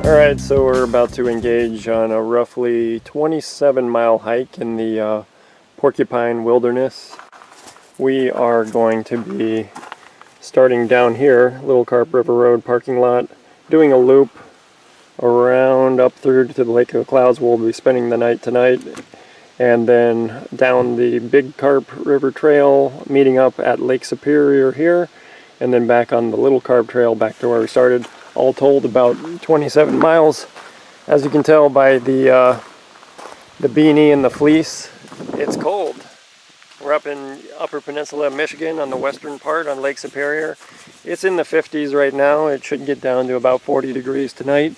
Alright, so we're about to engage on a roughly 27-mile hike in the Porcupine wilderness. We are going to be starting down here, Little Carp River Road parking lot, doing a loop around up through to the Lake of the Clouds. We'll be spending the night tonight, and then down the Big Carp River Trail, meeting up at Lake Superior here, and then back on the Little Carp Trail back to where we started. All told about 27 miles. As you can tell by the beanie and the fleece, it's cold. We're up in Upper Peninsula of Michigan on the western part on Lake Superior. It's in the 50s right now. It should get down to about 40 degrees tonight,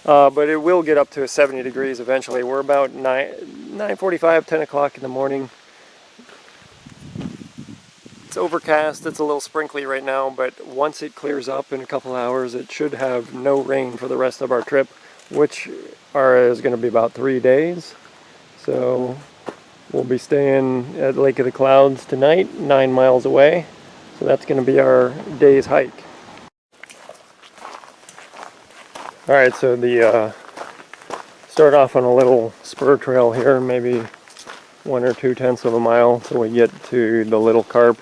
but it will get up to 70 degrees eventually. We're about 9:45, 10 o'clock in the morning. It's overcast, it's a little sprinkly right now, but once it clears up in a couple hours, it should have no rain for the rest of our trip, which is going to be about 3 days. So we'll be staying at Lake of the Clouds tonight, 9 miles away. So that's going to be our day's hike. Alright, so start off on a little spur trail here, maybe 1 or 2/10 of a mile till we get to the Little Carp,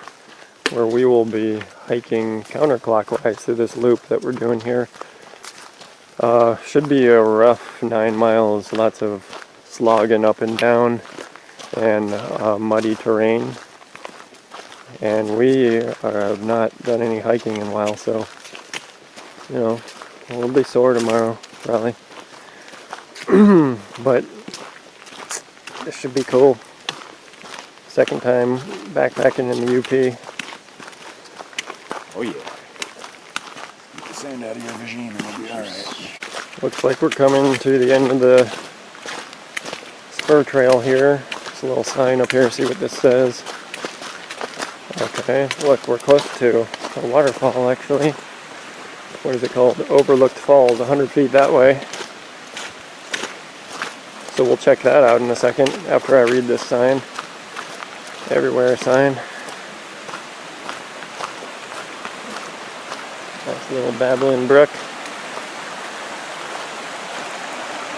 where we will be hiking counterclockwise through this loop that we're doing here. Should be a rough 9 miles, lots of slogging up and down and muddy terrain. And we have not done any hiking in a while, so you know, we'll be sore tomorrow probably. But this should be cool. Second time backpacking in the UP. Oh yeah. Get the sand out of your regime and we'll be alright. Looks like we're coming to the end of the spur trail here. There's a little sign up here, see what this says. Okay, look, we're close to a waterfall actually. What is it called? Overlooked Falls, 100 feet that way. So we'll check that out in a second after I read this sign. Everywhere sign. Nice little babbling brook.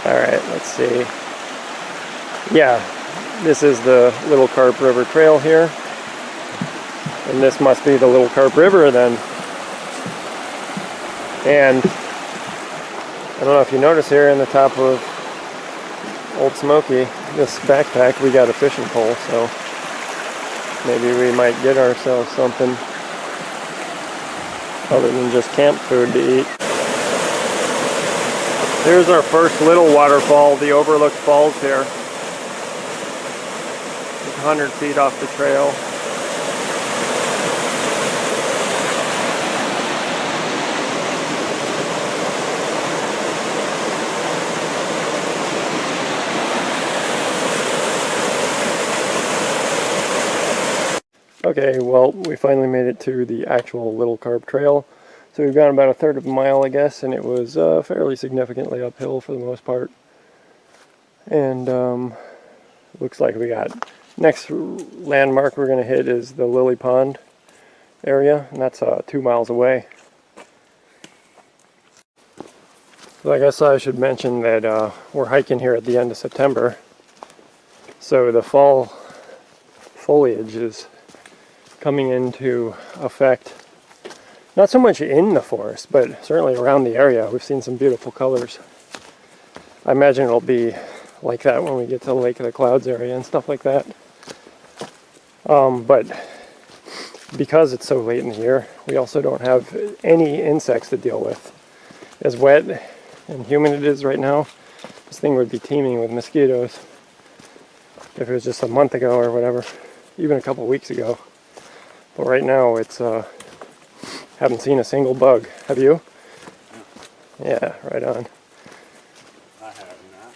Alright, let's see. Yeah, this is the Little Carp River Trail here. And this must be the Little Carp River then. And I don't know if you notice here in the top of Old Smoky, this backpack, we got a fishing pole, so maybe we might get ourselves something other than just camp food to eat. Here's our first little waterfall, the Overlooked Falls here. It's 100 feet off the trail. Okay, well, we finally made it to the actual Little Carp Trail. So we've gone about 1/3 of a mile, I guess, and it was fairly significantly uphill for the most part. And looks like we got next landmark we're going to hit is the Lily Pond area, and that's 2 miles away. So I guess I should mention that we're hiking here at the end of September. So the fall foliage is coming into effect, not so much in the forest, but certainly around the area. We've seen some beautiful colors. I imagine it'll be like that when we get to the Lake of the Clouds area and stuff like that. But because it's so late in the year, we also don't have any insects to deal with. As wet and humid it is right now, this thing would be teeming with mosquitoes if it was just a month ago or whatever, even a couple weeks ago. But right now it's haven't seen a single bug. Have you? No. Yeah, right on. I have not.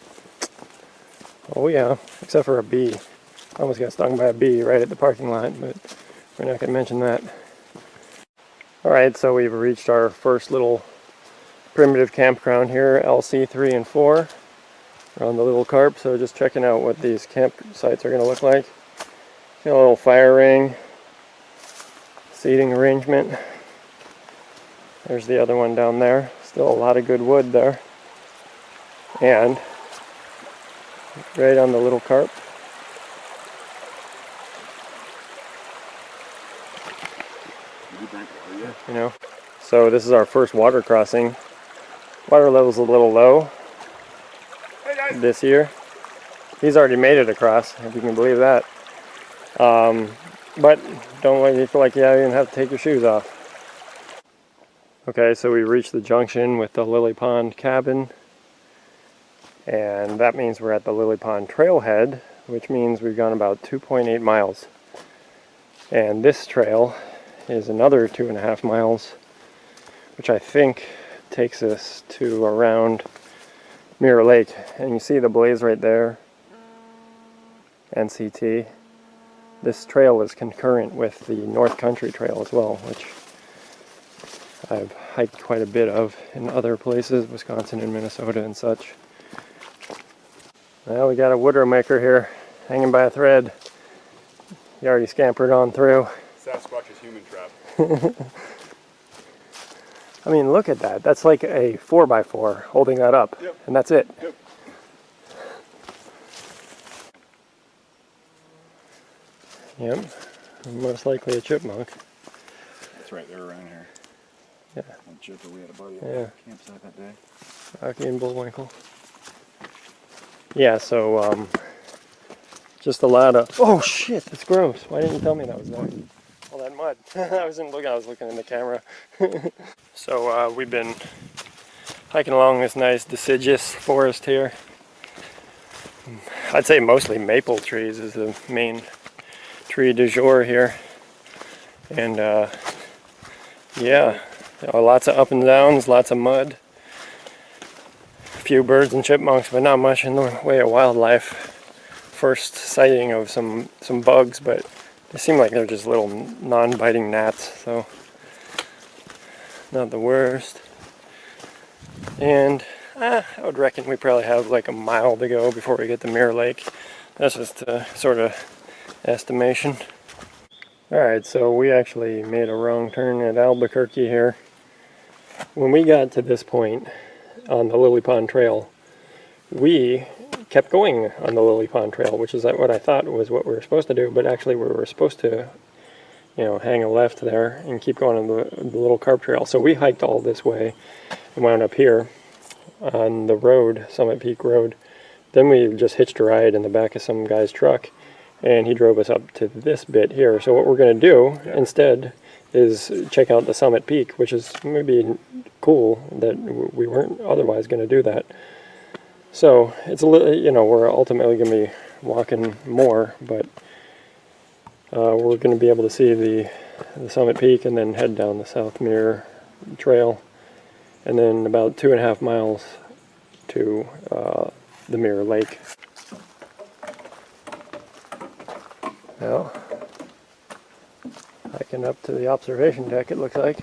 Oh yeah, except for a bee. I almost got stung by a bee right at the parking lot, but we're not going to mention that. Alright, so we've reached our first little primitive campground here, LC 3 and 4, around the Little Carp. So just checking out what these campsites are going to look like. Got a little fire ring. Seating arrangement. There's the other one down there. Still a lot of good wood there. And right on the little carp. You know, so this is our first water crossing. Water level's a little low this year. He's already made it across, if you can believe that. But don't let you feel like you even have to take your shoes off. Okay, so we reached the junction with the Lily Pond cabin. And that means we're at the Lily Pond trailhead, which means we've gone about 2.8 miles. And this trail is another 2.5 miles, which I think takes us to around Mirror Lake. And you see the blaze right there, NCT. This trail is concurrent with the North Country Trail as well, which I've hiked quite a bit of in other places, Wisconsin and Minnesota and such. Well, we got a Widowmaker here, hanging by a thread. He already scampered on through. Sasquatch's human trap. I mean, look at that. That's like a 4x4 holding that up. Yep. And that's it. Yep. Yep. Most likely a chipmunk. That's right, they're around here. Yeah. And Chipper, we had a buddy at Yeah. the campsite that day. Rocky and Bullwinkle. Yeah, so just a lot of... Oh shit, that's gross. Why didn't you tell me that was there? All that mud. I was looking in the camera. So we've been hiking along this nice deciduous forest here. I'd say mostly maple trees is the main tree du jour here. And yeah, lots of up and downs, lots of mud. A few birds and chipmunks, but not much in the way of wildlife. First sighting of some bugs, but they seem like they're just little non-biting gnats, so not the worst. And I would reckon we probably have like a mile to go before we get to Mirror Lake. That's just a sort of estimation. Alright, so we actually made a wrong turn at Albuquerque here. When we got to this point on the Lily Pond Trail, we kept going on the Lily Pond Trail, which is what I thought was what we were supposed to do, but actually we were supposed to, you know, hang a left there and keep going on the little carp trail. So we hiked all this way and wound up here on the road, Summit Peak Road. Then we just hitched a ride in the back of some guy's truck, and he drove us up to this bit here. So what we're going to do instead is check out the Summit Peak, which is maybe cool that we weren't otherwise going to do that. So it's a little, you know, we're ultimately going to be walking more, but we're going to be able to see the Summit Peak and then head down the South Mirror Trail, and then about 2.5 miles to the Mirror Lake. Well, hiking up to the observation deck, it looks like.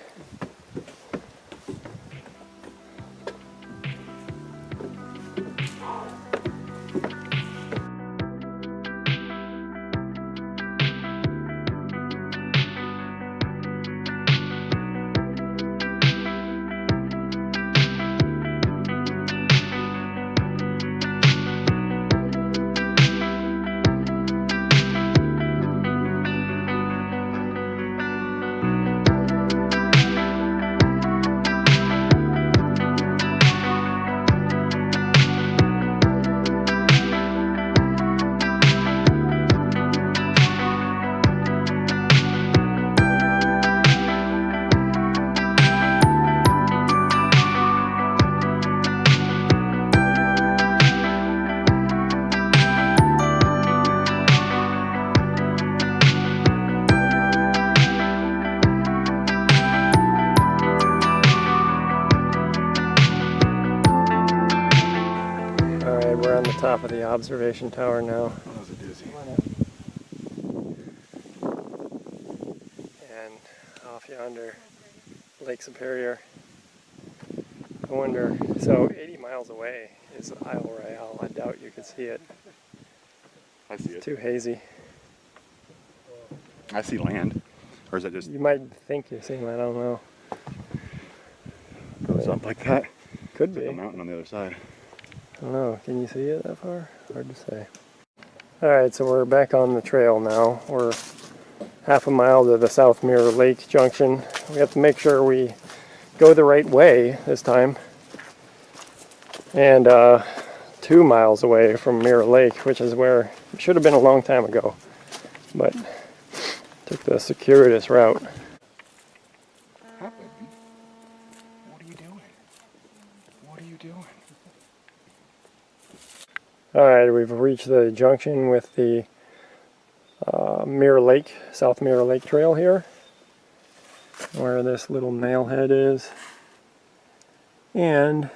We're on the top of the observation tower now. That was a dizzy. And off yonder, Lake Superior. I wonder, so 80 miles away is Isle Royale. I doubt you could see it. I see It's it. too hazy. I see land. Or is it just You might think you're seeing that, I don't know. goes up like that? Could It's like be. a mountain on the other side. I don't know, can you see it that far? Hard to say. Alright, so we're back on the trail now. We're half a mile to the South Mirror Lake junction. We have to make sure we go the right way this time. And 2 miles away from Mirror Lake, which is where it should have been a long time ago. But took the circuitous route. What are you doing? What are you doing? Alright, we've reached the junction with the Mirror Lake, South Mirror Lake Trail here, where this little nailhead is. And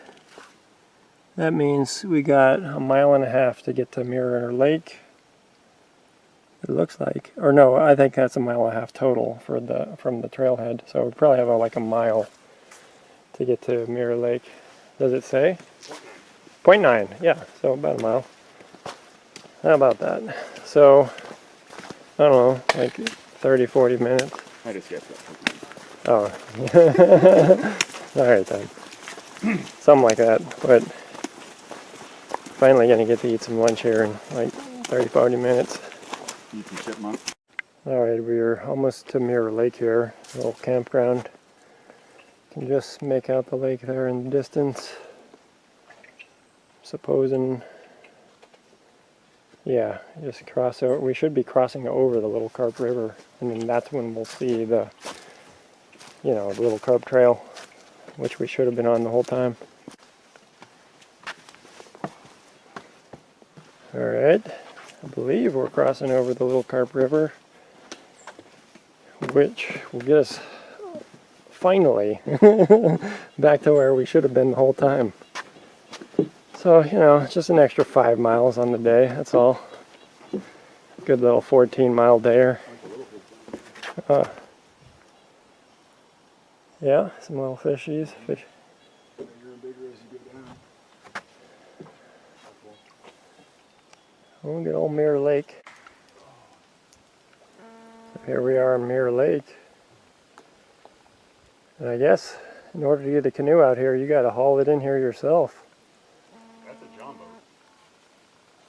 that means we got 1.5 miles to get to Mirror Lake. It looks like, or no, I think that's 1.5 miles total for from the trailhead. So we probably have like a mile to get to Mirror Lake. Does it say? 0.9, yeah, so about a mile. How about that? So, I don't know, like 30, 40 minutes. I just got that. Oh, alright then. Something like that, but finally gonna get to eat some lunch here in like 30, 40 minutes. Eat some chipmunk. Alright, we're almost to Mirror Lake here, a little campground. Can just make out the lake there in the distance. Supposing, yeah, just cross over. We should be crossing over the Little Carp River, and then that's when we'll see the, you know, the Little Carp Trail, which we should have been on the whole time. Alright, I believe we're crossing over the Little Carp River, which will get us finally back to where we should have been the whole time. So, you know, just an extra 5 miles on the day, that's all. Good little 14-mile dayer. Yeah, some little fishies. Bigger and bigger as you go down. Oh, good old Mirror Lake. So here we are in Mirror Lake. And I guess in order to get a canoe out here, you gotta haul it in here yourself. That's a John boat.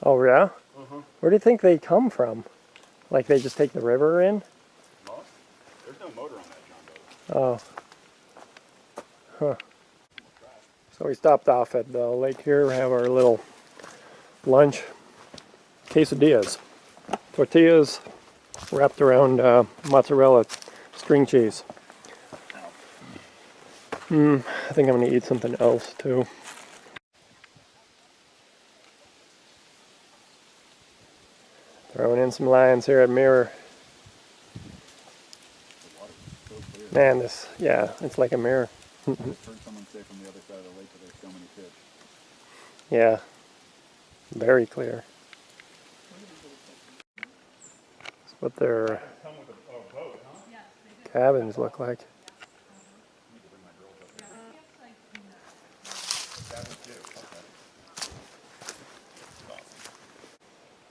Oh yeah? Uh-huh. Where do you think they come from? Like they just take the river in? Well, there's no motor on that John boat. Oh. Huh. So we stopped off at the lake here. We have our little lunch. Quesadillas. Tortillas wrapped around mozzarella string cheese. I think I'm going to eat something else too. Throwing in some lines here at Mirror. Man, this, yeah, it's like a mirror. I just heard someone say from the other side of the lake that there's so many fish. Yeah, very clear. That's what their cabins look like.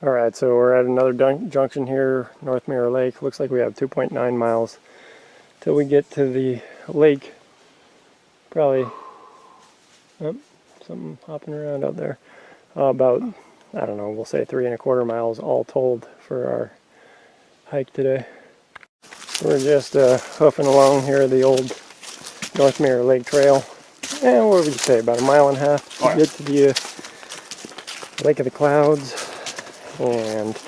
Alright, so we're at another junction here, North Mirror Lake. Looks like we have 2.9 miles till we get to the lake. Probably, oh, something hopping around out there. About, I don't know, we'll say 3.25 miles all told for our hike today. We're just hoofing along here the old North Mirror Lake Trail. And what would you say, about 1.5 miles to get to the Lake of the Clouds. And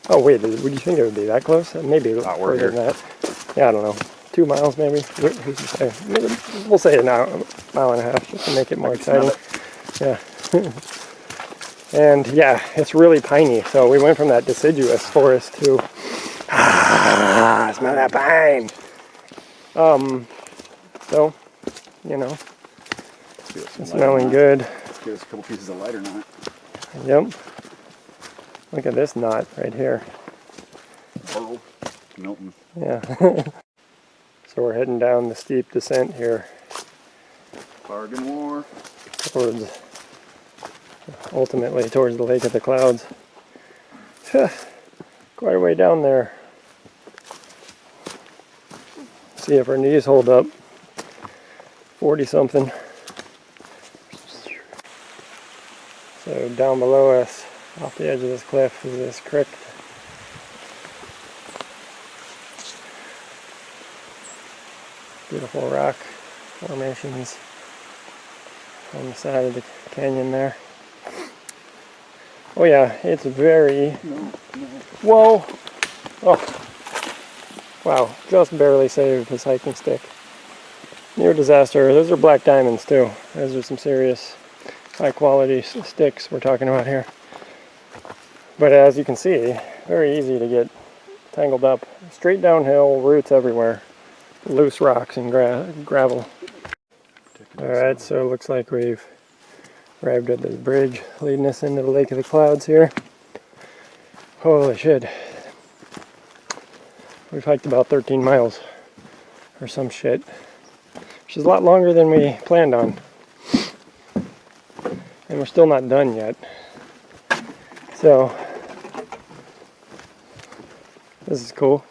oh wait, would you think it would be that close? Maybe further than that. Yeah, I don't know. 2 miles maybe. Who's to say? We'll say an hour, 1.5 miles, just to make it more exciting. Yeah. And yeah, it's really piney. So we went from that deciduous forest to smell that pine. So you know, it's smelling good. Get us a couple pieces of lighter knot. Yep. Look at this knot right here. Burl. Milton. Yeah. So we're heading down the steep descent here. Bargain war. Towards, ultimately towards the Lake of the Clouds. Quite a way down there. See if our knees hold up. 40 something. So down below us, off the edge of this cliff, is this creek. Beautiful rock formations on the side of the canyon there. Oh yeah, it's very... Whoa! Oh! Wow, just barely saved his hiking stick. Near disaster. Those are black diamonds too. Those are some serious high quality sticks we're talking about here. But as you can see, very easy to get tangled up. Straight downhill, roots everywhere. Loose rocks and gravel. Alright, so it looks like we've arrived at this bridge leading us into the Lake of the Clouds here. Holy shit. We've hiked about 13 miles or some shit, which is a lot longer than we planned on. And we're still not done yet. So, this is cool.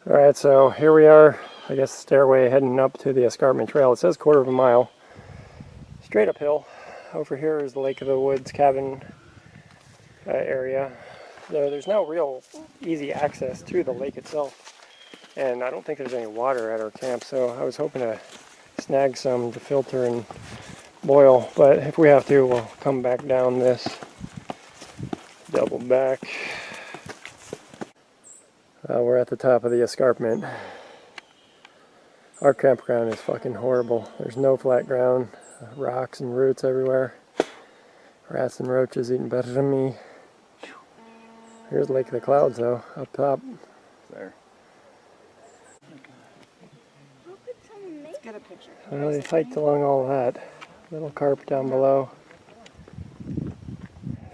Alright, so here we are, I guess stairway heading up to the escarpment trail. It says 1/4 of a mile. Straight uphill. Over here is the Lake of the Woods cabin area. There's no real easy access to the lake itself, and I don't think there's any water at our camp, so I was hoping to snag some to filter and boil, but if we have to, we'll come back down this double back. We're at the top of the escarpment. Our campground is fucking horrible. There's no flat ground, rocks and roots everywhere. Rats and roaches eating better than me. Here's Lake of the Clouds though, up top. There. Let's get a picture. Well, they hiked along all that. Little carp down below.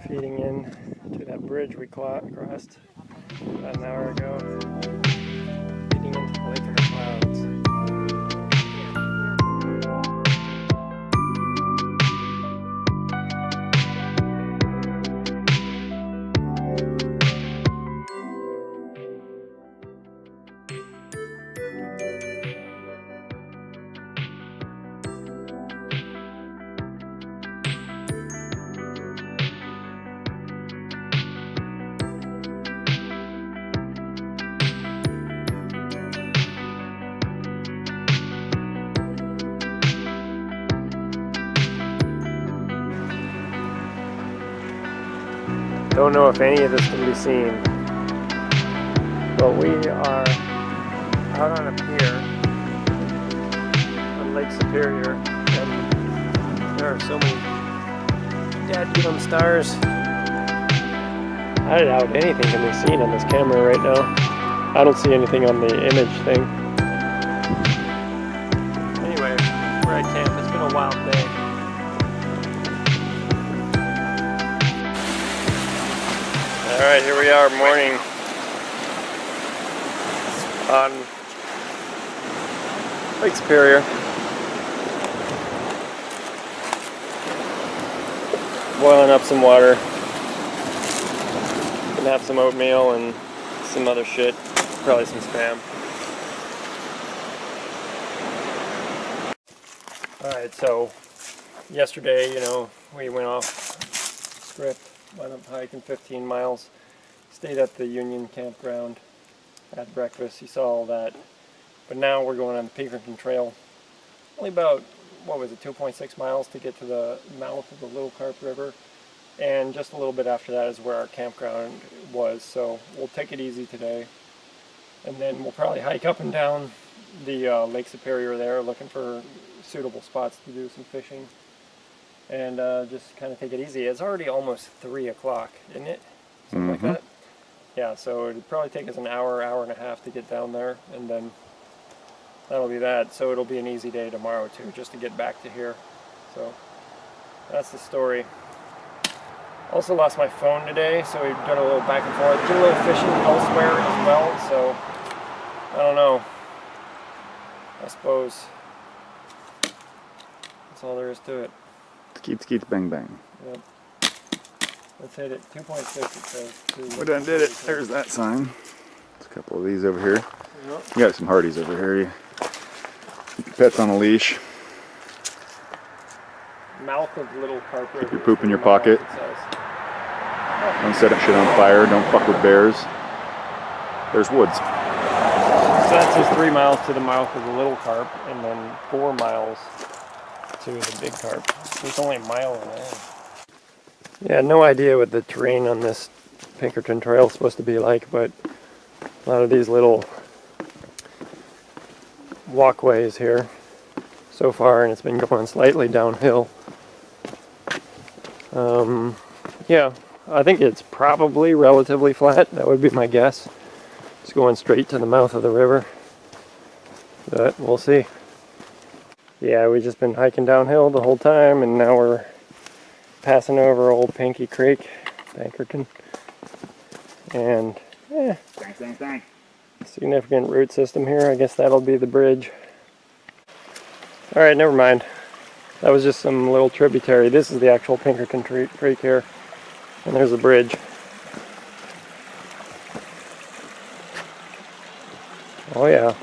Feeding in to that bridge we crossed about an hour ago. Feeding into the Lake of the Clouds. Don't know if any of this can be seen, but we are out on a pier on Lake Superior, and there are so many dadgum stars. I doubt anything can be seen on this camera right now. I don't see anything on the image thing. Anyway, we're at camp. It's been a wild day. Alright, here we are, morning on Lake Superior. Boiling up some water. Gonna have some oatmeal and some other shit, probably some Spam. Alright, so yesterday, we went off script. Went up hiking 15 miles, stayed at the Union campground, had breakfast, you saw all that. But now we're going on the Pinkerton Trail. Only about, 2.6 miles to get to the mouth of the Little Carp River. And just a little bit after that is where our campground was. So we'll take it easy today. And then we'll probably hike up and down the Lake Superior there, looking for suitable spots to do some fishing. And just kind of take it easy. It's already almost 3 o'clock, isn't it? Something like that. Yeah, so it'd probably take us an hour, hour and a half to get down there, and then that'll be that. So it'll be an easy day tomorrow too, just to get back to here. So that's the story. Also lost my phone today, so we've done a little back and forth. Did a little fishing elsewhere as well, so I don't know. I suppose that's all there is to it. Skeet, skeet, bang, bang. Yep. Let's hit it. 2.6 it says. We done did it. There's that sign. There's a couple of these over here. Yep. You got some Hardies over here. Keep your pets on a leash. Mouth of Little Carp River. Your poop in your pocket. Don't set shit on fire. Don't fuck with bears. There's woods. So that says 3 miles to the mouth of the Little Carp, and then 4 miles to the Big Carp. There's only a mile in there. Yeah, no idea what the terrain on this Pinkerton Trail is supposed to be like, but a lot of these little walkways here so far, and it's been going slightly downhill. Yeah, I think it's probably relatively flat. That would be my guess. It's going straight to the mouth of the river, but we'll see. Yeah, we've just been hiking downhill the whole time, and now we're passing over Old Pinky Creek, Pinkerton, and significant root system here. I guess that'll be the bridge. Alright, never mind. That was just some little tributary. This is the actual Pinkerton Creek here, and there's a bridge. Oh yeah.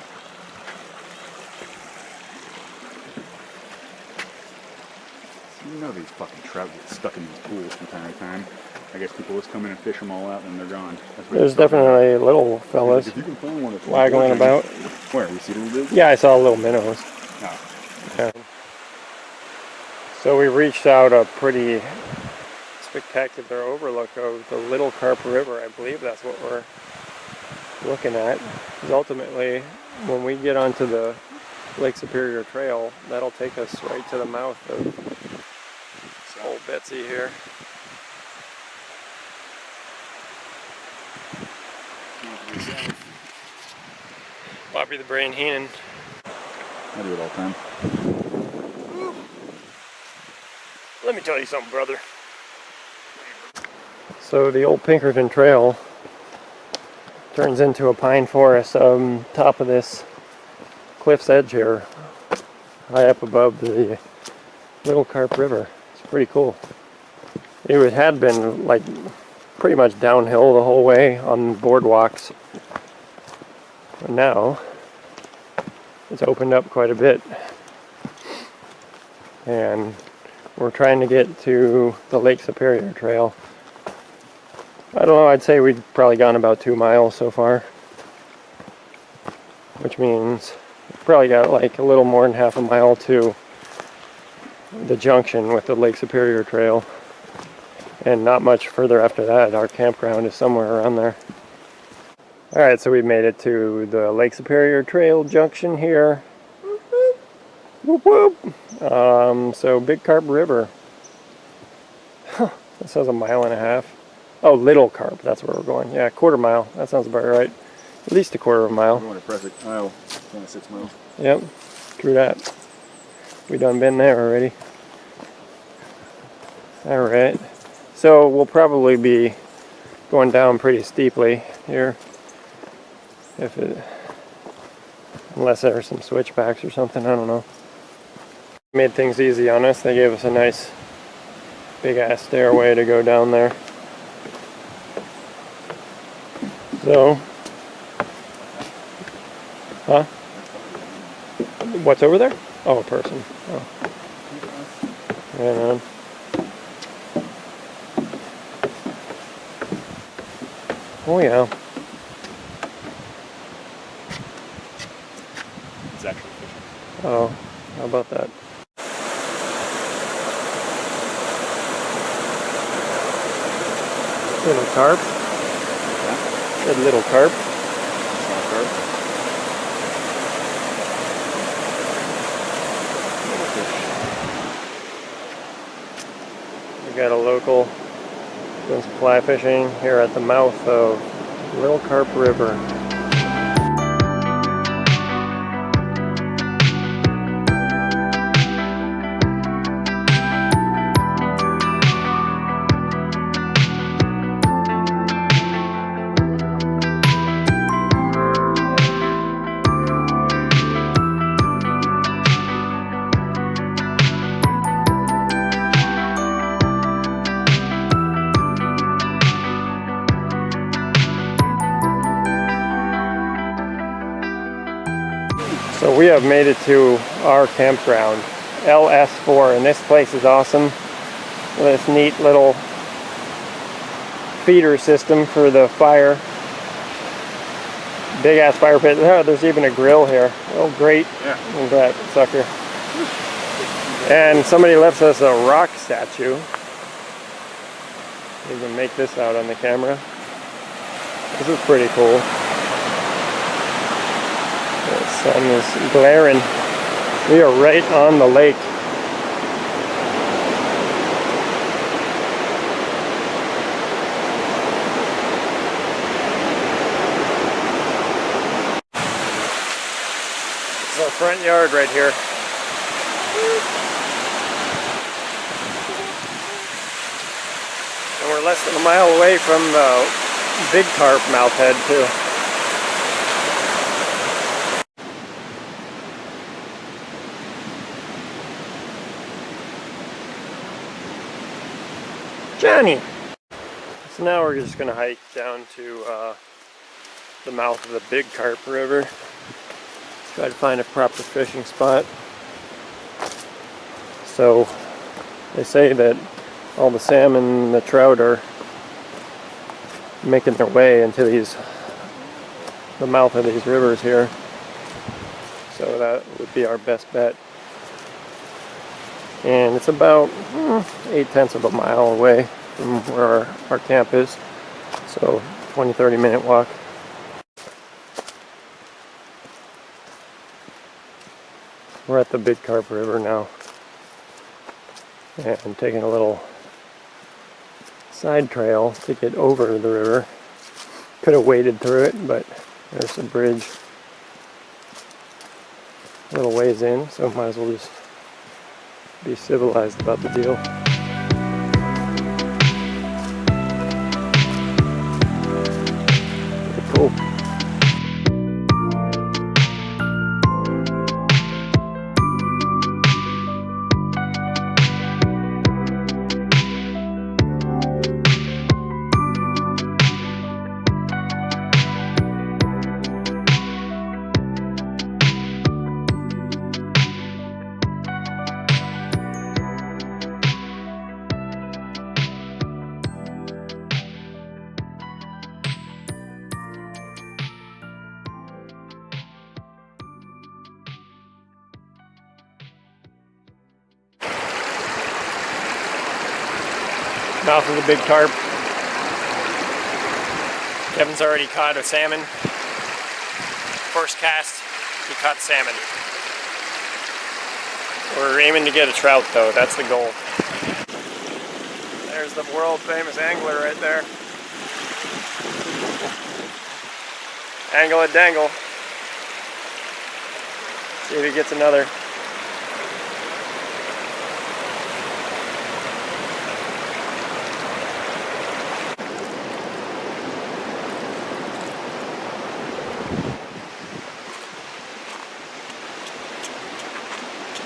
You know these fucking trout get stuck in these pools from time to time. I guess people just come in and fish them all out and they're gone. There's definitely little fellas if you can find one that's waggling about. Where? You see little dudes? Yeah, I saw little minnows. Oh. Yeah. So we reached out a pretty spectacular overlook of the Little Carp River. I believe that's what we're looking at. Because ultimately, when we get onto the Lake Superior Trail, that'll take us right to the mouth of Old Betsy here. Bobby the Brain Heenan. I do it all the time. Let me tell you something, brother. So the old Pinkerton Trail turns into a pine forest on top of this cliff's edge here, high up above the Little Carp River. It's pretty cool. It had been like pretty much downhill the whole way on boardwalks. But now it's opened up quite a bit, and we're trying to get to the Lake Superior Trail. I don't know, I'd say we've probably gone about 2 miles so far, which means we've probably got like a little more than half a mile to the junction with the Lake Superior Trail, and not much further after that. Our campground is somewhere around there. Alright, so we've made it to the Lake Superior Trail junction here. Whoop whoop. So Big Carp River. Huh, that says 1.5 miles. Oh, Little Carp, that's where we're going. Yeah, 1/4 mile. That sounds about right. At least 1/4 mile. We're going to Prescott, Iowa. It's only 6 miles. Yep, true that. We done been there already. Alright, so we'll probably be going down pretty steeply here. Unless there are some switchbacks or something, I don't know. Made things easy on us. They gave us a nice big ass stairway to go down there. So, huh? What's over there? Oh, a person. Oh. Right on. Oh yeah. It's actually fishing. Oh, how about that? Little carp. Yeah. Good little carp. Small carp. Little fish. We got a local doing some fly fishing here at the mouth of Little Carp River. So we have made it to our campground. LS4, and this place is awesome. This neat little feeder system for the fire. Big ass fire pit. Oh, there's even a grill here. Oh great. Yeah. Look at that sucker. And somebody left us a rock statue. You can make this out on the camera. This is pretty cool. The sun is glaring. We are right on the lake. This is our front yard right here. And we're less than a mile away from the big carp mouth head too. Johnny! So now we're just going to hike down to the mouth of the Big Carp River. Try to find a proper fishing spot. So they say that all the salmon and the trout are making their way into the mouth of these rivers here. So that would be our best bet. And it's about 8/10 of a mile away from where our camp is. So 20-30 minute walk. We're at the Big Carp River now. And I'm taking a little side trail to get over the river. Could have waded through it, but there's a bridge a little ways in, so might as well just be civilized about the deal. Pretty cool. Mouth of the Big Carp. Kevin's already caught a salmon. First cast, he caught salmon. We're aiming to get a trout though, that's the goal. There's the world famous angler right there. Angle a dangle. See if he gets another.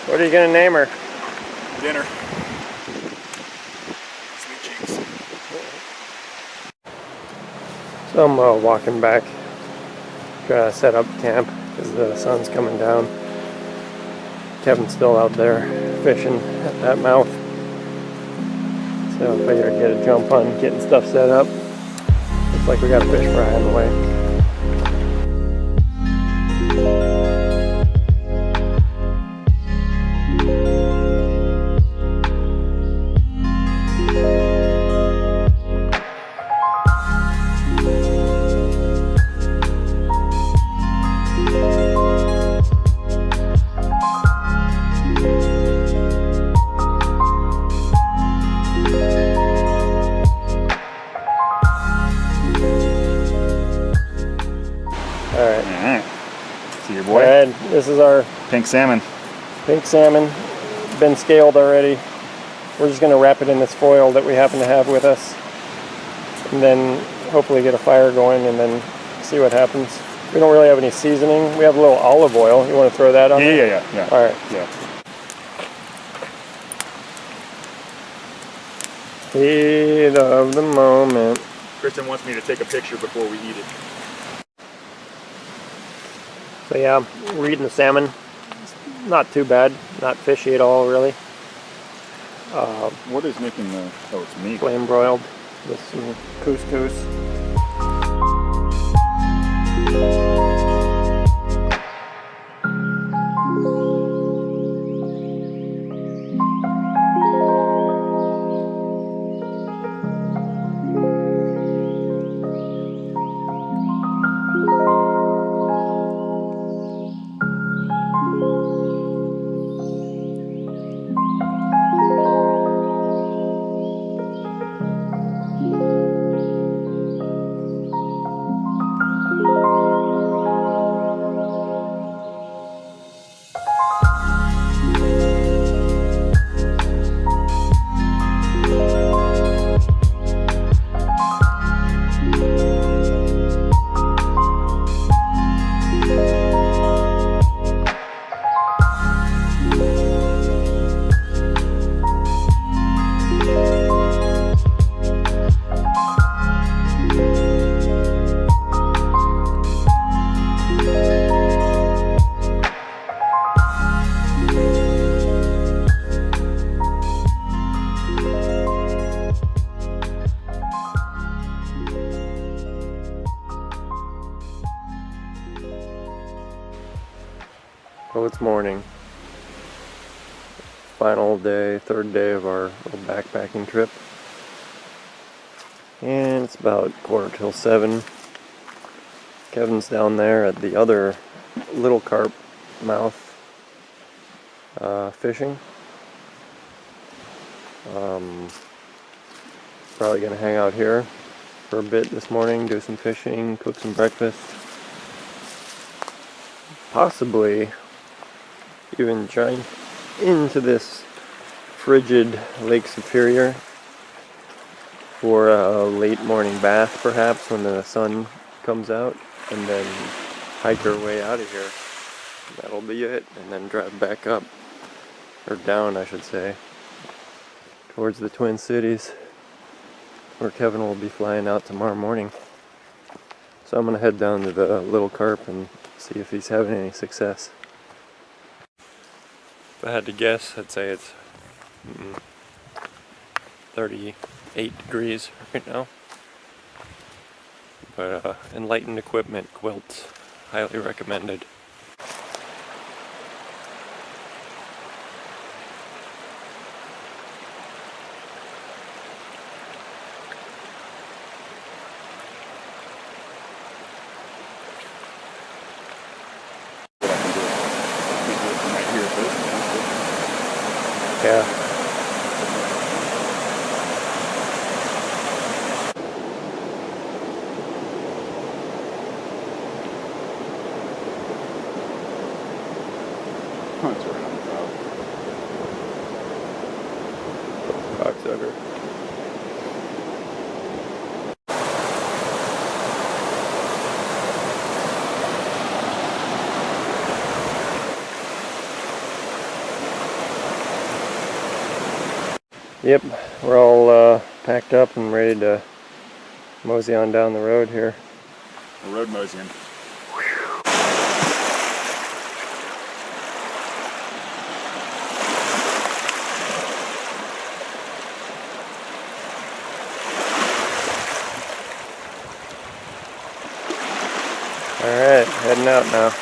What are you gonna name her? Dinner. Sweet cheeks. So I'm walking back, trying to set up camp because the sun's coming down. Kevin's still out there fishing at that mouth. So I figured I'd get a jump on getting stuff set up. Looks like we got a fish fry on the way. Alright. See your boy? And this is our Pink salmon. pink salmon. Been scaled already. We're just going to wrap it in this foil that we happen to have with us. And then hopefully get a fire going and then see what happens. We don't really have any seasoning. We have a little olive oil. You want to throw that on there? Yeah. Alright. Yeah. Heat of the moment. Kristen wants me to take a picture before we eat it. So yeah, we're eating the salmon. not too bad, not fishy at all really. What is making the, oh, it's meat. Flame broiled with some couscous. Well, it's morning. Final day, third day of our little backpacking trip. And it's about 6:45. Kevin's down there at the other little carp mouth fishing. Probably gonna hang out here for a bit this morning, do some fishing, cook some breakfast. Possibly even giant into this frigid Lake Superior for a late morning bath perhaps when the sun comes out, and then hike our way out of here. That'll be it, and then drive back up, or down I should say, towards the Twin Cities where Kevin will be flying out tomorrow morning. So I'm gonna head down to the Little Carp and see if he's having any success. If I had to guess, I'd say it's 38 degrees right now. But Enlightened Equipment quilts, highly recommended. Yeah. Oh, it's right on the top. Cocksucker. Yep, we're all packed up and ready to mosey on down the road here. A road moseying. Alright, heading out now.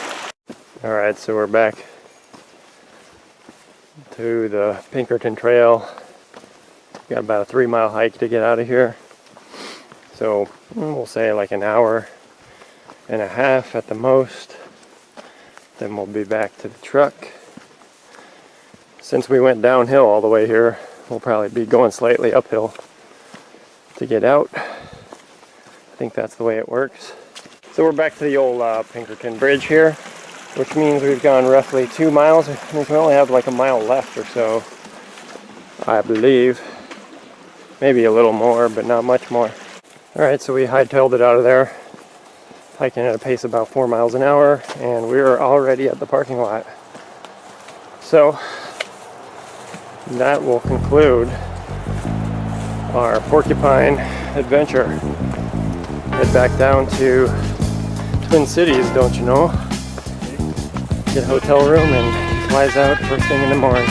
Alright, so we're back to the Pinkerton Trail. Got about a 3-mile hike to get out of here. So we'll say like an hour and a half at the most. Then we'll be back to the truck. Since we went downhill all the way here, we'll probably be going slightly uphill to get out. I think that's the way it works. So we're back to the old Pinkerton Bridge here, which means we've gone roughly 2 miles. We can only have like a mile left or so, I believe. Maybe a little more, but not much more. Alright, so we hightailed it out of there, hiking at a pace of about 4 miles an hour, and we're already at the parking lot. So that will conclude our Porcupine adventure. Head back down to Twin Cities, don't you know? Get a hotel room and fly flies out first thing in the morning.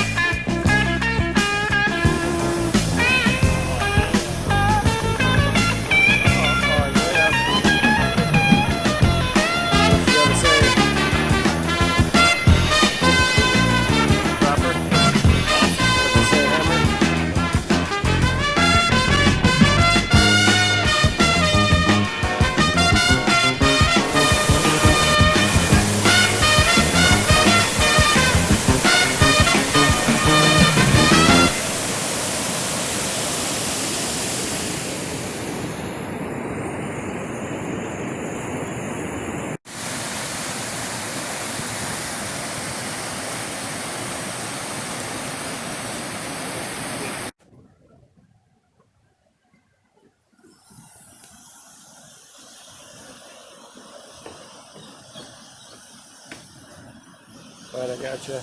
Right, I gotcha.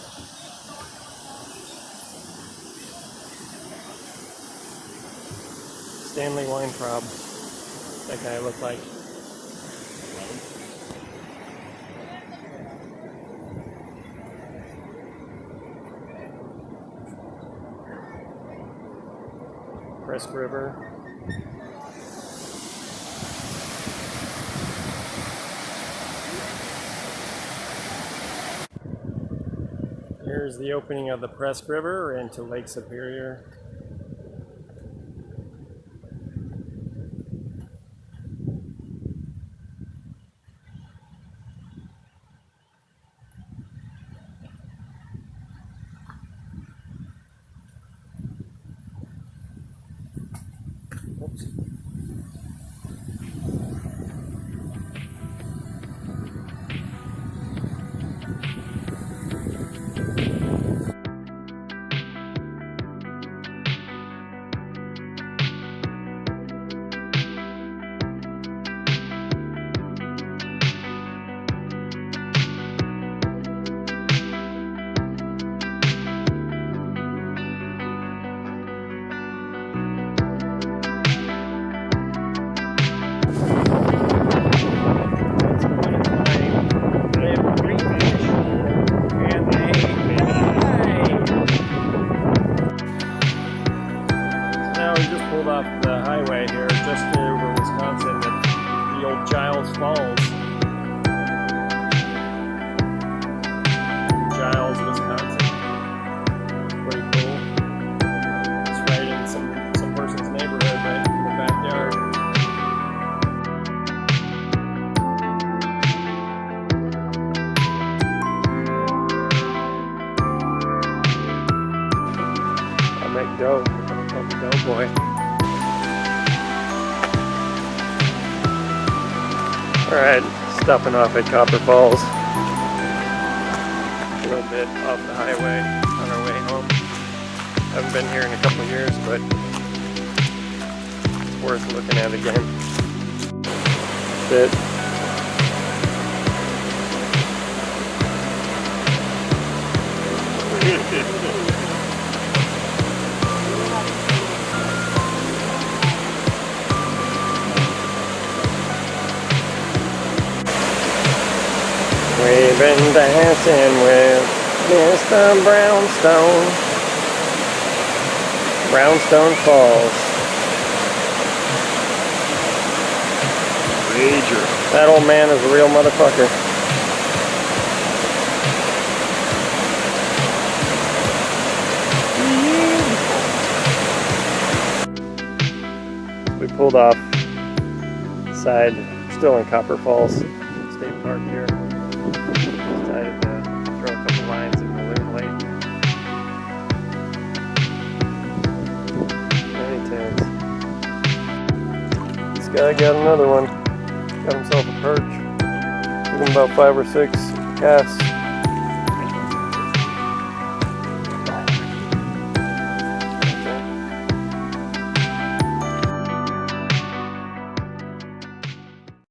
Stanley Weintraub. That guy looked like. Press River. Here's the opening of the Presque River into Lake Superior. Oops. Off the highway here, just over Wisconsin, at the old Giles Falls. Giles, Wisconsin. Pretty cool. It's right in some person's neighborhood, right in the backyard. I'll make dough. I'm a dough boy. Alright, stopping off at Copper Falls. A little bit off the highway on our way home. Haven't been here in a couple of years, but it's worth looking at again. That's it. We've been dancing with Mr. Brownstone. Brownstone Falls. Rager. That old man is a real motherfucker. We pulled off side, still in Copper Falls State Park here. Decided to throw a couple lines in Balloon Lake. Many tunes. This guy got another one. Got himself a perch. Took him about 5 or 6 casts.